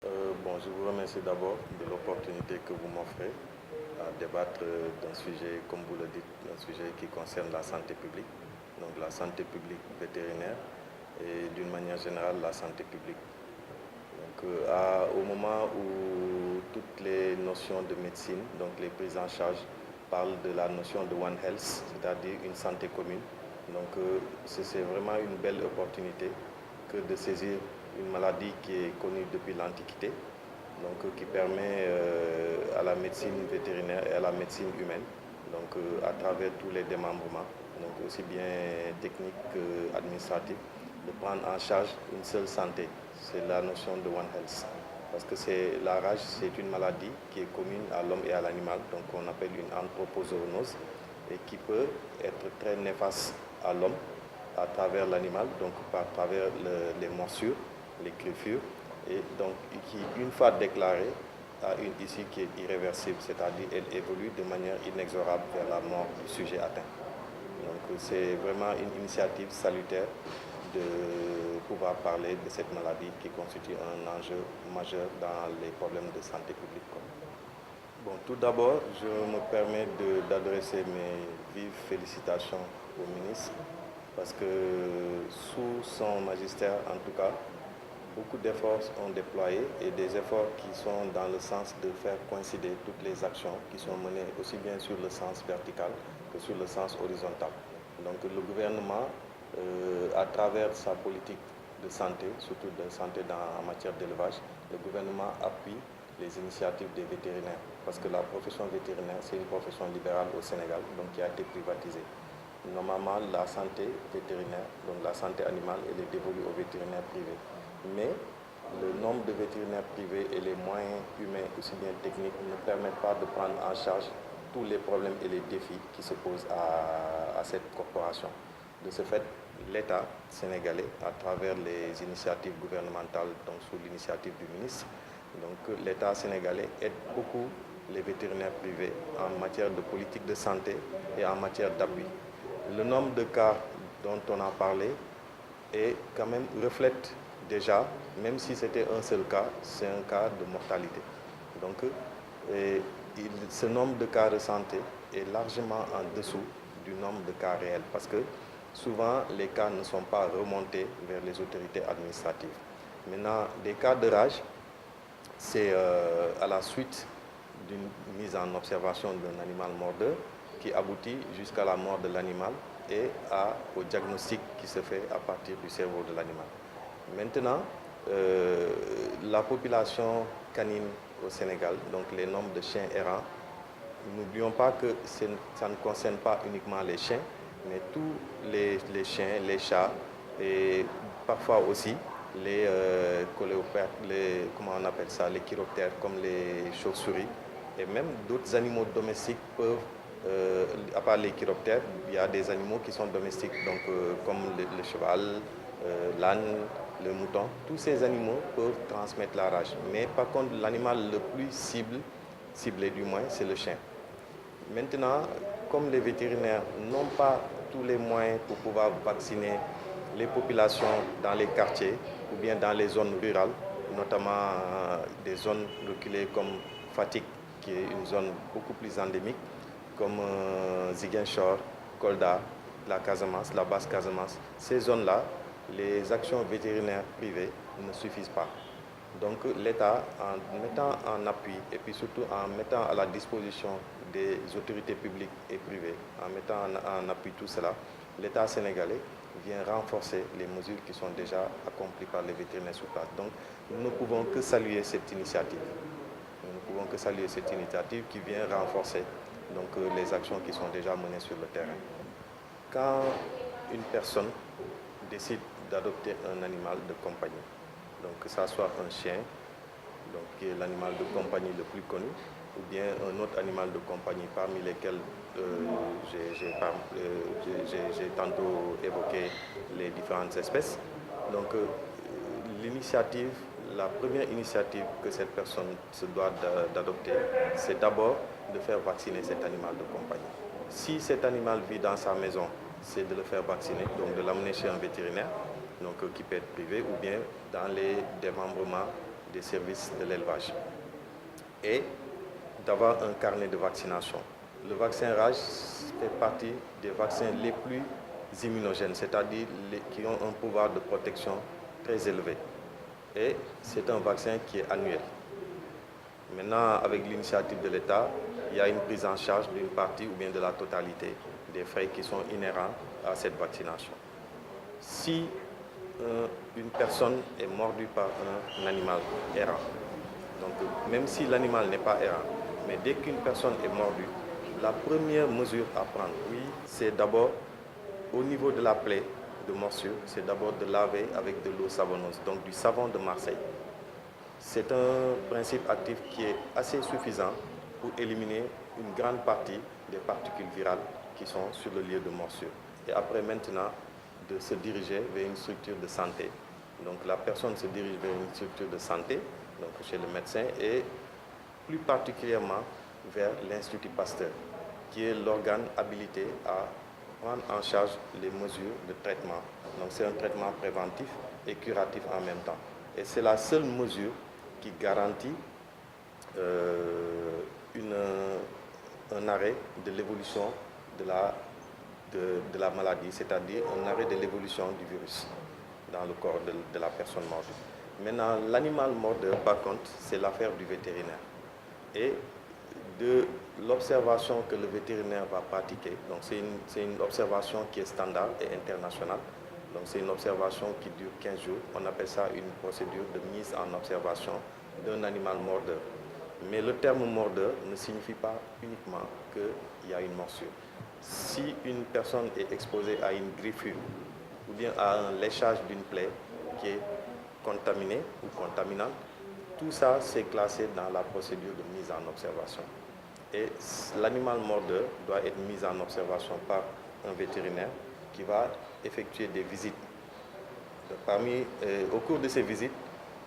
Je vous remercie d'abord de l'opportunité que vous m'offrez à débattre d'un sujet, comme vous le dites, un sujet qui concerne la santé publique, donc la santé publique vétérinaire et d'une manière générale la santé publique. Au moment où toutes les notions de médecine, donc les prises en charge, parlent de la notion de One Health, c'est-à-dire une santé commune. C'est vraiment une belle opportunité que de saisir une maladie qui est connue depuis l'Antiquité, qui permet à la médecine vétérinaire et à la médecine humaine, à travers tous les démembrements, aussi bien techniques qu'administratifs, de prendre en charge une seule santé. C'est la notion de One Health. Parce que la rage, c'est une maladie qui est commune à l'homme et à l'animal, donc on appelle une anthropozoonose, et qui peut être très néfaste à l'homme à travers l'animal, donc par travers les morsures, les griffures, et donc qui, une fois déclarée, a une issue qui est irréversible, c'est-à-dire elle évolue de manière inexorable vers la mort du sujet atteint. C'est vraiment une initiative salutaire de pouvoir parler de cette maladie qui constitue un enjeu majeur dans les problèmes de santé publique. Tout d'abord, je me permets d'adresser mes vives félicitations au ministre parce que sous son magistère, en tout cas, beaucoup d'efforts sont déployés et des efforts qui sont dans le sens de faire coïncider toutes les actions qui sont menées aussi bien sur le sens vertical que sur le sens horizontal. Donc le gouvernement, à travers sa politique de santé, surtout de santé en matière d'élevage, le gouvernement appuie les initiatives des vétérinaires parce que la profession vétérinaire, c'est une profession libérale au Sénégal, donc qui a été privatisée. Normalement, la santé vétérinaire, donc la santé animale, elle est dévolue aux vétérinaires privés. Mais le nombre de vétérinaires privés et les moyens humains, aussi bien techniques, ne permettent pas de prendre en charge tous les problèmes et les défis qui se posent à cette corporation. De ce fait, l'État sénégalais, à travers les initiatives gouvernementales, donc sous l'initiative du ministre, l'État sénégalais aide beaucoup les vétérinaires privés en matière de politique de santé et en matière d'appui. Le nombre de cas dont on a parlé est quand même reflète déjà, même si c'était un seul cas, c'est un cas de mortalité. Donc, ce nombre de cas recensés est largement en dessous du nombre de cas réels parce que souvent les cas ne sont pas remontés vers les autorités administratives. Maintenant, des cas de rage, c'est à la suite d'une mise en observation d'un animal mordeur qui aboutit jusqu'à la mort de l'animal et au diagnostic qui se fait à partir du cerveau de l'animal. Maintenant, la population canine au Sénégal, donc les nombres de chiens errants, n'oublions pas que ça ne concerne pas uniquement les chiens, mais tous les chiens, les chats et parfois aussi les coléoptères, comment on appelle ça, les chiroptères comme les chauves-souris et même d'autres animaux domestiques peuvent, à part les chiroptères, il y a des animaux qui sont domestiques, comme le cheval, l'âne, le mouton. Tous ces animaux peuvent transmettre la rage. Mais par contre, l'animal le plus ciblé du moins, c'est le chien. Maintenant, comme les vétérinaires n'ont pas tous les moyens pour pouvoir vacciner les populations dans les quartiers ou bien dans les zones rurales, notamment des zones reculées comme Fatick, qui est une zone beaucoup plus endémique, comme Ziguinchor, Kolda, la Casamance, la basse Casamance. Ces zones-là, les actions vétérinaires privées ne suffisent pas. Donc l'État, en mettant en appui et puis surtout en mettant à la disposition des autorités publiques et privées, en mettant en appui tout cela, l'État sénégalais vient renforcer les mesures qui sont déjà accomplies par les vétérinaires sur place. Donc nous ne pouvons que saluer cette initiative. Nous ne pouvons que saluer cette initiative qui vient renforcer les actions qui sont déjà menées sur le terrain. Quand une personne décide d'adopter un animal de compagnie, donc que ça soit un chien, qui est l'animal de compagnie le plus connu, ou bien un autre animal de compagnie parmi lesquels j'ai tantôt évoqué les différentes espèces. Donc l'initiative, la première initiative que cette personne se doit d'adopter, c'est d'abord de faire vacciner cet animal de compagnie. Si cet animal vit dans sa maison, c'est de le faire vacciner, donc de l'amener chez un vétérinaire, qui peut être privé, ou bien dans les démembrements des services de l'élevage et d'avoir un carnet de vaccination. Le vaccin rage fait partie des vaccins les plus immunogènes, c'est-à-dire qui ont un pouvoir de protection très élevé. Et c'est un vaccin qui est annuel. Maintenant, avec l'initiative de l'État, il y a une prise en charge d'une partie ou bien de la totalité des frais qui sont inhérents à cette vaccination. Si une personne est mordue par un animal errant, donc même si l'animal n'est pas errant, mais dès qu'une personne est mordue, la première mesure à prendre, oui, c'est d'abord au niveau de la plaie de morsure, c'est d'abord de laver avec de l'eau savonneuse, donc du savon de Marseille. C'est un principe actif qui est assez suffisant pour éliminer une grande partie des particules virales qui sont sur le lieu de morsure. Et après maintenant, de se diriger vers une structure de santé. Donc la personne se dirige vers une structure de santé, donc chez le médecin, et plus particulièrement vers l'Institut Pasteur, qui est l'organe habilité à prendre en charge les mesures de traitement. Donc c'est un traitement préventif et curatif en même temps. Et c'est la seule mesure qui garantit un arrêt de l'évolution de la maladie, c'est-à-dire un arrêt de l'évolution du virus dans le corps de la personne mordue. Maintenant, l'animal mordeur, par contre, c'est l'affaire du vétérinaire. Et de l'observation que le vétérinaire va pratiquer, donc c'est une observation qui est standard et internationale. Donc c'est une observation qui dure 15 jours. On appelle ça une procédure de mise en observation d'un animal mordeur. Mais le terme mordeur ne signifie pas uniquement qu'il y a une morsure. Si une personne est exposée à une griffure ou bien à un léchage d'une plaie qui est contaminée ou contaminante, tout ça c'est classé dans la procédure de mise en observation. Et l'animal mordeur doit être mis en observation par un vétérinaire qui va effectuer des visites. Au cours de ces visites,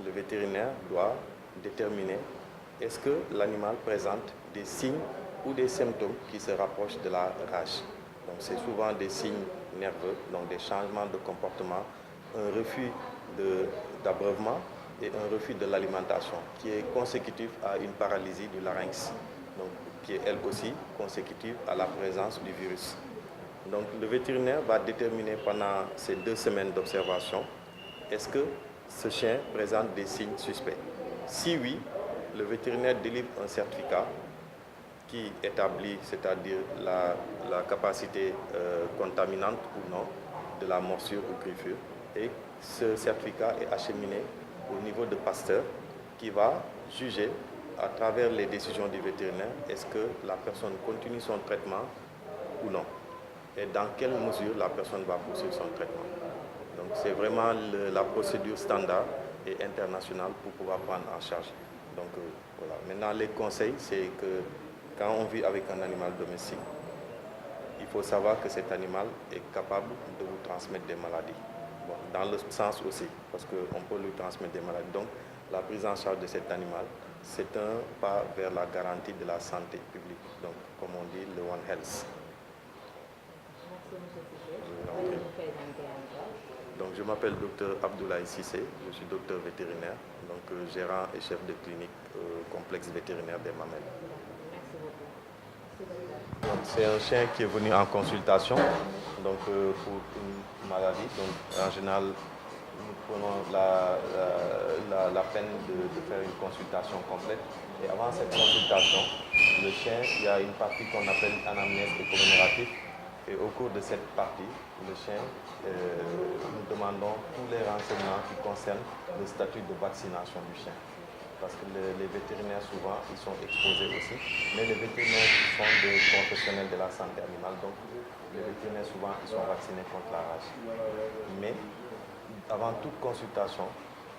le vétérinaire doit déterminer est-ce que l'animal présente des signes ou des symptômes qui se rapprochent de la rage. Donc c'est souvent des signes nerveux, donc des changements de comportement, un refus d'abreuvement et un refus de l'alimentation qui est consécutif à une paralysie du larynx, donc qui est elle aussi consécutive à la présence du virus. Donc le vétérinaire va déterminer pendant ces 2 semaines d'observation est-ce que ce chien présente des signes suspects. Si oui, le vétérinaire délivre un certificat qui établit, c'est-à-dire la capacité contaminante ou non de la morsure ou griffure. Et ce certificat est acheminé au niveau de Pasteur qui va juger à travers les décisions du vétérinaire est-ce que la personne continue son traitement ou non. Et dans quelle mesure la personne va poursuivre son traitement. Donc c'est vraiment la procédure standard et internationale pour pouvoir prendre en charge. Donc voilà. Maintenant les conseils, c'est que quand on vit avec un animal domestique, il faut savoir que cet animal est capable de vous transmettre des maladies. Bon, dans le sens aussi, parce qu'on peut lui transmettre des maladies. Donc la prise en charge de cet animal, c'est un pas vers la garantie de la santé publique. Donc comme on dit, le One Health. Donc, je m'appelle Dr Abdoulaye Cissé, je suis docteur vétérinaire, donc gérant et chef de clinique complexe vétérinaire des Mamelles. C'est un chien qui est venu en consultation donc, pour une maladie. Donc, en général, nous prenons la peine de faire une consultation complète. Et avant cette consultation, le chien, il y a une partie qu'on appelle anamnèse et commémoratif. Et au cours de cette partie, le chien, nous demandons tous les renseignements qui concernent le statut de vaccination du chien. Parce que les vétérinaires, souvent, ils sont exposés aussi. Mais les vétérinaires sont des professionnels de la santé animale. Donc, les vétérinaires, souvent, ils sont vaccinés contre la rage. Mais, avant toute consultation,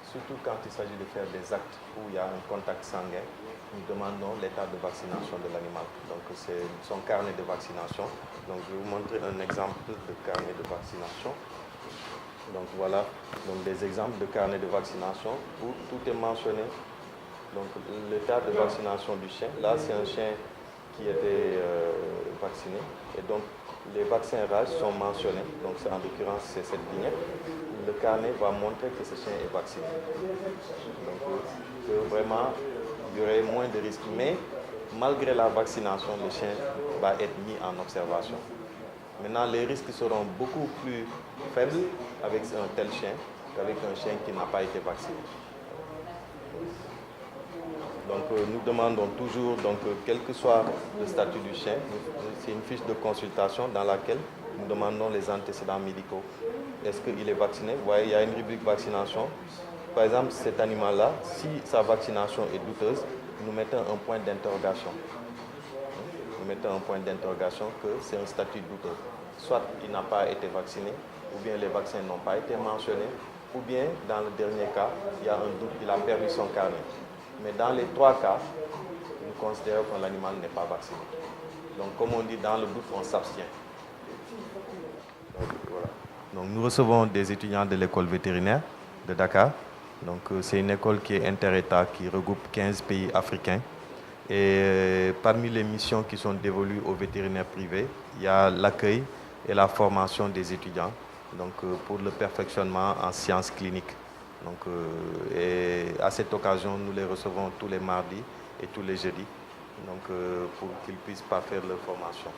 surtout quand il s'agit de faire des actes où il y a un contact sanguin, nous demandons l'état de vaccination de l'animal. Donc c'est son carnet de vaccination. Donc je vais vous montrer un exemple de carnet de vaccination. Donc voilà, donc des exemples de carnet de vaccination où tout est mentionné. Donc l'état de vaccination du chien. Là c'est un chien qui était vacciné. Et donc les vaccins rage sont mentionnés. Donc en l'occurrence c'est cette vignette. le carnet va montrer que ce chien est vacciné. Donc, que vraiment, il y aurait moins de risques. Mais malgré la vaccination, le chien va être mis en observation. Maintenant, les risques seront beaucoup plus faibles avec un tel chien qu'avec un chien qui n'a pas été vacciné. Donc nous demandons toujours, quel que soit le statut du chien, c'est une fiche de consultation dans laquelle nous demandons les antécédents médicaux. Est-ce qu'il est vacciné? Vous voyez, il y a une rubrique vaccination. Par exemple, cet animal-là, si sa vaccination est douteuse, nous mettons un point d'interrogation. Nous mettons un point d'interrogation que c'est un statut douteux. Soit il n'a pas été vacciné, ou bien les vaccins n'ont pas été mentionnés, ou bien, dans le dernier cas, il y a un doute, il a perdu son carnet. Mais dans les trois cas, nous considérons que l'animal n'est pas vacciné. Donc, comme on dit, dans le doute, on s'abstient. Donc, voilà. Donc, nous recevons des étudiants de l'école vétérinaire de Dakar. Donc, c'est une école qui est inter-État, qui regroupe 15 pays africains. Et parmi les missions qui sont dévolues aux vétérinaires privés, il y a l'accueil et la formation des étudiants, donc pour le perfectionnement en sciences cliniques. Donc, et à cette occasion, nous les recevons tous les mardis et tous les jeudis, donc, pour qu'ils puissent parfaire leur formation.